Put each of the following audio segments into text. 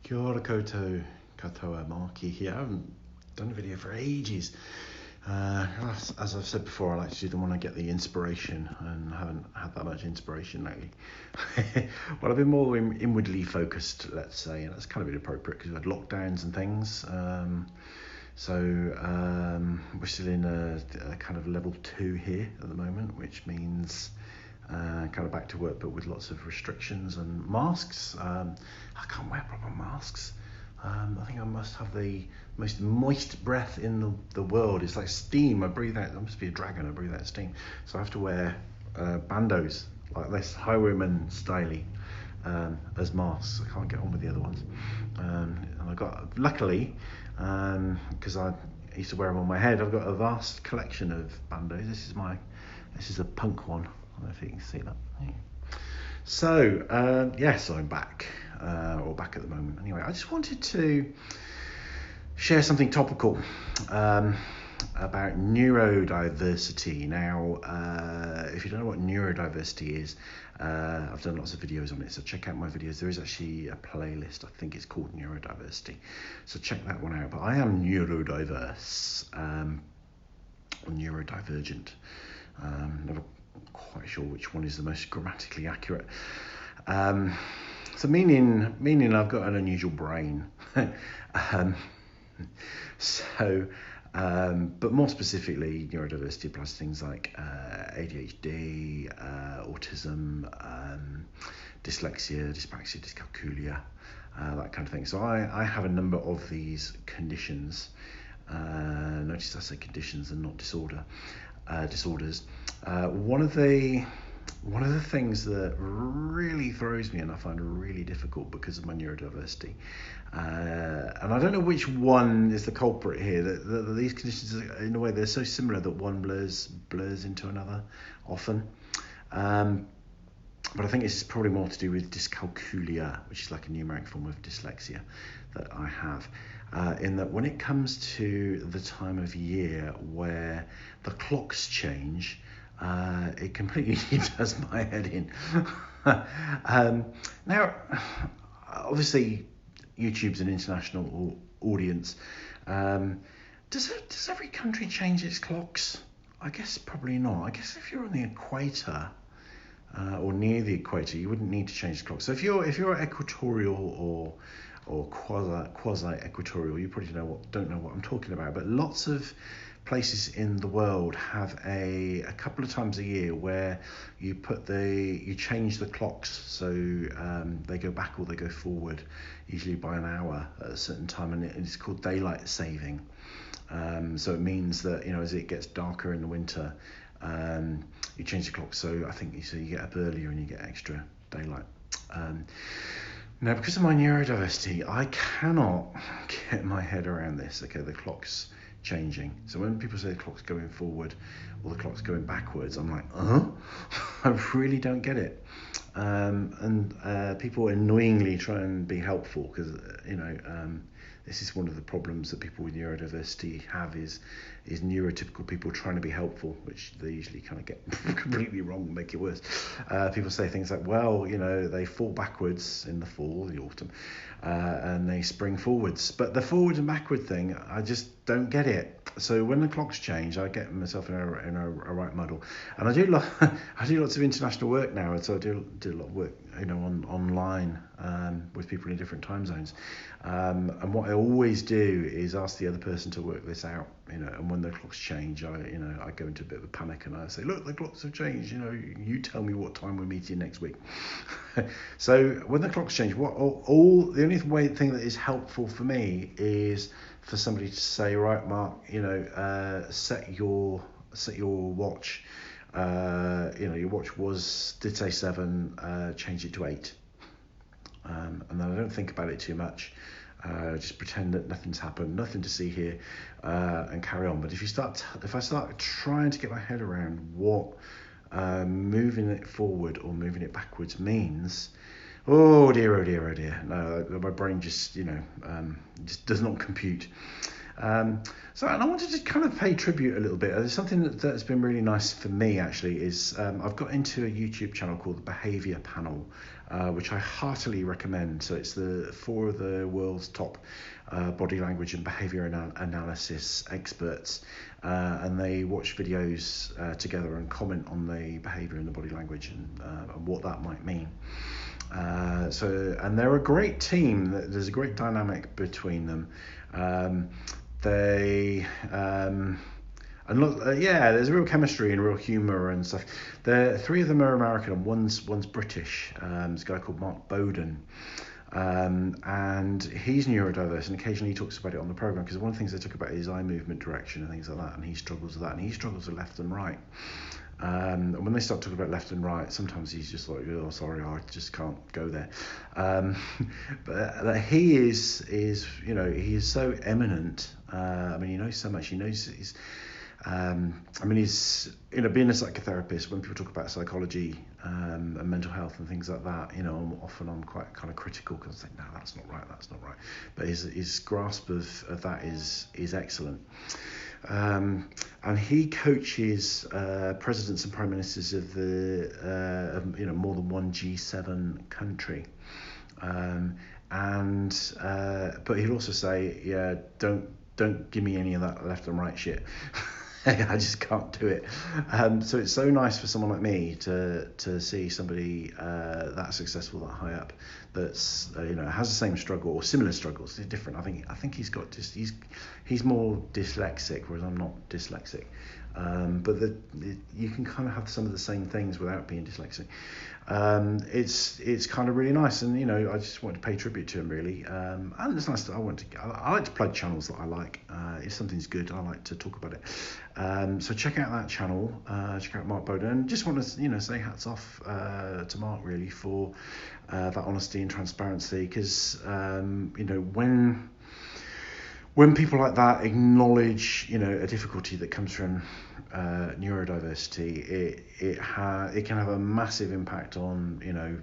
Kia ora koutou, katoa Markie here. I haven't done a video for ages. As I've said before, I like to do them when I get the inspiration, and I haven't had that much inspiration lately. Well, I've been more inwardly focused, let's say, and that's kind of inappropriate because we've had lockdowns and things. We're still in a kind of level 2 here at the moment, which means kind of back to work, but with lots of restrictions and masks. I can't wear proper masks. I think I must have the most moist breath in the world. It's like steam. I breathe out. I must be a dragon. I breathe out steam. So I have to wear bandos like this, highwayman styly, as masks. I can't get on with the other ones. And I got, luckily, because I used to wear them on my head, I've got a vast collection of bandos. This is a punk one. I don't know if you can see that. So, yes, I'm back, or back at the moment. Anyway, I just wanted to share something topical about neurodiversity. Now, if you don't know what neurodiversity is, I've done lots of videos on it, so check out my videos. There is actually a playlist, I think it's called Neurodiversity, so check that one out. But I am neurodiverse, or neurodivergent. Never quite sure which one is the most grammatically accurate. So meaning I've got an unusual brain. But more specifically, neurodiversity applies to things like ADHD, autism, dyslexia, dyspraxia, dyscalculia, that kind of thing. So I have a number of these conditions. Notice I say conditions and not disorders. One of the things that really throws me and I find really difficult because of my neurodiversity, and I don't know which one is the culprit here, that these conditions, in a way, they're so similar that one blurs into another often. But I think it's probably more to do with dyscalculia, which is like a numeric form of dyslexia that I have. In that when it comes to the time of year where the clocks change, it completely does my head in. Now, obviously, YouTube's an international audience. Does every country change its clocks? I guess probably not. I guess if you're on the equator, or near the equator, you wouldn't need to change the clock. So if you're equatorial or quasi-equatorial, you probably don't know what I'm talking about. But lots of places in the world have a couple of times a year where you change the clocks, so they go back or they go forward, usually by an hour at a certain time, and it's called daylight saving. So it means that, as it gets darker in the winter, you change the clock. So I think you get up earlier and you get extra daylight. Now, because of my neurodiversity, I cannot get my head around this. Okay, the clock's changing. So when people say the clock's going forward or the clock's going backwards, I'm like, I really don't get it. And people annoyingly try and be helpful because, this is one of the problems that people with neurodiversity have is neurotypical people trying to be helpful, which they usually kind of get completely wrong and make it worse. People say things like, well, they fall backwards in the fall, the autumn, and they spring forwards. But the forward and backward thing, I just don't get it. So when the clocks change, I get myself in a right muddle. And I do lots of international work now, so I do a lot of work, online with people in different time zones. And what I always do is ask the other person to work this out, and when the clocks change, I go into a bit of a panic and I say, look, the clocks have changed, you tell me what time we're meeting next week. So when the clocks change, the only thing that is helpful for me is for somebody to say, right, Mark, set your watch. Your watch did say 7, change it to 8. And then I don't think about it too much. Just pretend that nothing's happened, nothing to see here, and carry on. But if I start trying to get my head around what moving it forward or moving it backwards means, oh dear, no, my brain just does not compute. So, and I wanted to kind of pay tribute a little bit. There's something that's been really nice for me actually is I've got into a YouTube channel called the Behaviour Panel, which I heartily recommend. So it's the 4 of the world's top body language and behaviour analysis experts, and they watch videos together and comment on the behaviour and the body language and what that might mean. And they're a great team. There's a great dynamic between them. And look, there's real chemistry and real humour and stuff. 3 of them are American and one's British. There's a guy called Mark Bowden. And he's neurodiverse, and occasionally he talks about it on the program, because one of the things they talk about is eye movement direction and things like that, and he struggles with that, and he struggles with left and right. And when they start talking about left and right, sometimes he's just like, oh, sorry, I just can't go there. But he is he is so eminent. I mean, he knows so much. He knows he's. He's, being a psychotherapist, when people talk about psychology and mental health and things like that, I'm quite kind of critical, because I think, no, that's not right. But his grasp of that is excellent. And he coaches presidents and prime ministers of the more than one G7 country. But he'll also say, yeah, don't give me any of that left and right shit. I just can't do it. So it's so nice for someone like me to see somebody that successful, that high up, that's has the same struggle or similar struggles. It's different. I think he's got he's more dyslexic, whereas I'm not dyslexic. But you can kind of have some of the same things without being dyslexic. It's kind of really nice, and I just want to pay tribute to him really. And it's nice that I like to plug channels that I like. If something's good, I like to talk about it. So check out that channel. Check out Mark Bowden, and just want to say hats off to Mark really for that honesty and transparency, because when people like that acknowledge, a difficulty that comes from neurodiversity, it can have a massive impact on,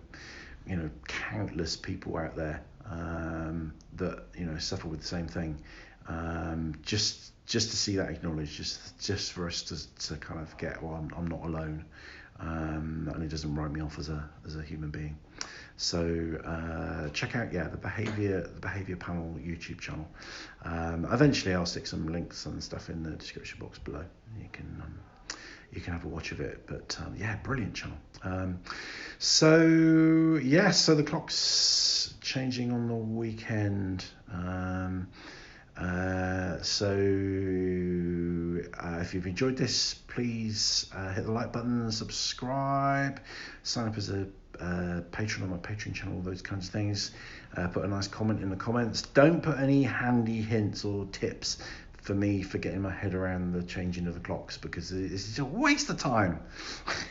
countless people out there that suffer with the same thing. Just to see that acknowledged, just for us to kind of get, well, I'm not alone, and it doesn't write me off as a human being. So check out the behavior panel YouTube channel. Eventually I'll stick some links and stuff in the description box below. You can have a watch of it, but brilliant channel. So the clock's changing on the weekend. If you've enjoyed this, please hit the like button, subscribe, sign up as a patron on my Patreon channel, all those kinds of things. Put a nice comment in the comments. Don't put any handy hints or tips for me for getting my head around the changing of the clocks, because it's just a waste of time.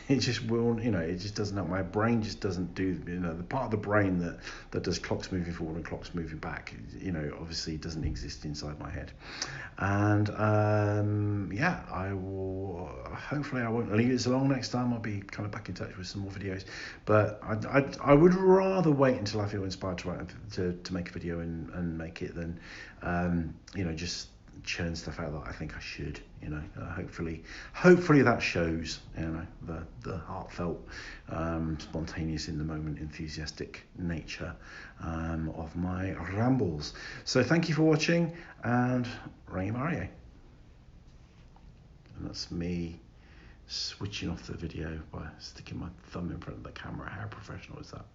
It just will, it just doesn't help. My brain just doesn't do, the part of the brain that does clocks moving forward and clocks moving back, obviously doesn't exist inside my head. And I will, hopefully I won't leave it so long next time. I'll be kind of back in touch with some more videos, but I would rather wait until I feel inspired to make a video and make it than just churn stuff out that I think I should. Hopefully that shows, the heartfelt, spontaneous, in the moment, enthusiastic nature of my rambles. So thank you for watching, and Rangimarie. And that's me switching off the video by sticking my thumb in front of the camera. How professional is that?